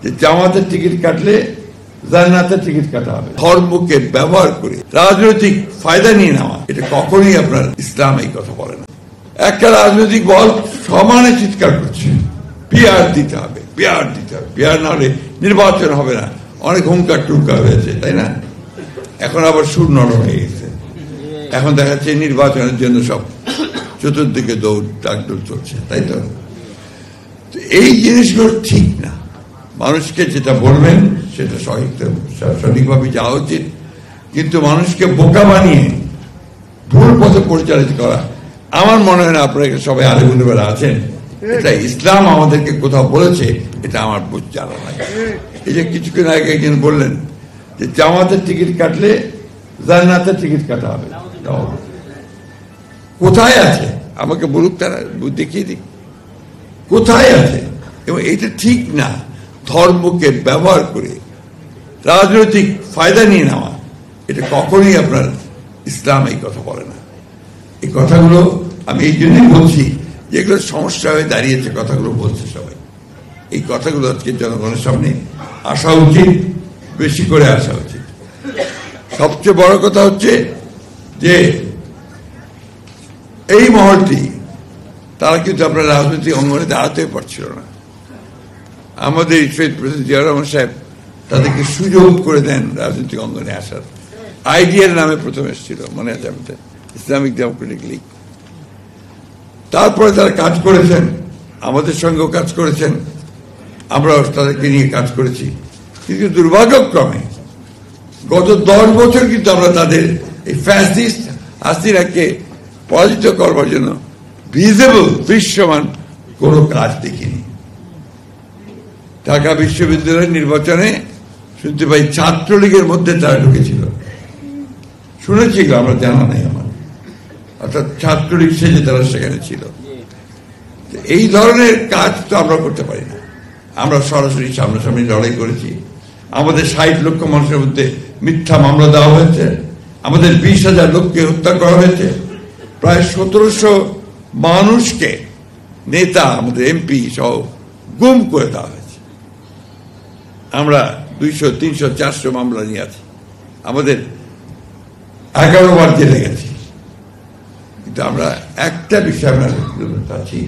যে জামাতের টিকিট কাটলে জান্নাতের টিকিট কাটা হবে। ধর্মকে ব্যবহার করে রাজনৈতিক ফায়দা নিয়ে নেওয়া, এটা কখনোই আপনার ইসলাম এই কথা বলে না। একটা রাজনৈতিক দল সমানে চিৎকার করছে পিআর দিতে হবে, পিআর দিতে হবে, পিআর না হলে নির্বাচন হবে না। অনেক হুঙ্কার টুঙ্কার হয়েছে, তাই না? এখন আবার সুর নরম হয়ে গেছে। এখন দেখা যাচ্ছে নির্বাচনের জন্য সব চতুর্দিকে দৌড় ডাকদৌড় চলছে, তাই তো? এই জিনিসগুলো ঠিক না। মানুষকে যেটা বলবেন সেটা সঠিকভাবে যাওয়া উচিত, কিন্তু মানুষকে বোকা বানিয়ে ভুল পথে পরিচালিত করা আমার মনে হয় না। আপনারা সবাই আলেমুলেমারা আছেন, এটা ইসলাম আমাদেরকে কোথাও বলেছে, এটা আমার বুঝ জানা নাই। এই যে কিছুক্ষণ আগে একজন বললেন যে জামাতের টিকিট কাটলে জান্নাতের টিকিট কাটা হবে, কোথায় আছে আমাকে বলুক, তারা দেখিয়ে দিক কোথায় আছে। এবং এটা ঠিক না। ধর্মকে ব্যবহার করে রাজনৈতিক ফায়দা নিয়ে নেওয়া, এটা কখনোই আপনার ইসলাম এই কথা বলে না। এই কথাগুলো আমি এই জন্যই বলছি, যেগুলো সমস্যা হয়ে দাঁড়িয়েছে, কথাগুলো বলছে সবাই। এই কথাগুলো আজকে জনগণের সামনে আসা উচিত, বেশি করে আসা উচিত। সবচেয়ে বড় কথা হচ্ছে যে এই মহলটি, তারা কিন্তু আপনার রাজনৈতিক অঙ্গনে দাঁড়াতে পারছিল না। আমাদের শহীদ প্রেসিডেন্ট জিয়াউর রহমান সাহেব তাদেরকে সুযোগ করে দেন রাজনৈতিক অঙ্গনে আসার। আইডিয়ার নামে প্রথম এসেছিল, মনে আছে আমাদের, ইসলামিক ডেমোক্রেটিক লীগ। তারপরে তারা কাজ করেছেন, আমাদের সঙ্গেও কাজ করেছেন, আমরাও তাদেরকে নিয়ে কাজ করেছি। কিন্তু দুর্ভাগ্যক্রমে গত 10 বছর কিন্তু আমরা তাদের এই ফ্যাসিস্ট হাসিনাকে পরাজিত করবার জন্য ভিজিবল, দৃশ্যমান কোনো কাজ দেখিনি। ঢাকা বিশ্ববিদ্যালয়ের নির্বাচনে শুনতে পাই ছাত্রলীগের মধ্যে তারা ঢুকেছিল, শুনেছি, আমরা জানা নেই আমার, অর্থাৎ ছাত্রলীগ সেজে তারা সেখানে ছিল। এই ধরনের কাজ তো আমরা করতে পারি না। আমরা সরাসরি সামনাসামনি লড়াই করেছি। আমাদের 60 লক্ষ মানুষের মধ্যে মিথ্যা মামলা দেওয়া হয়েছে, আমাদের 20,000 লোককে হত্যা করা হয়েছে, প্রায় 1700 মানুষকে, নেতা, আমাদের এমপি সহ গুম করে দেওয়া হয়েছে। আমরা 200, 300, 400 মামলা নিয়ে আছি, আমাদের 11 বার জেলে গেছি। কিন্তু আমরা একটা বিষয় আমরা চাচ্ছি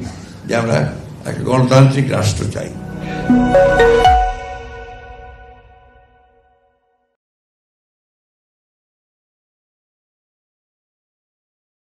যে আমরা একটা গণতান্ত্রিক রাষ্ট্র চাই।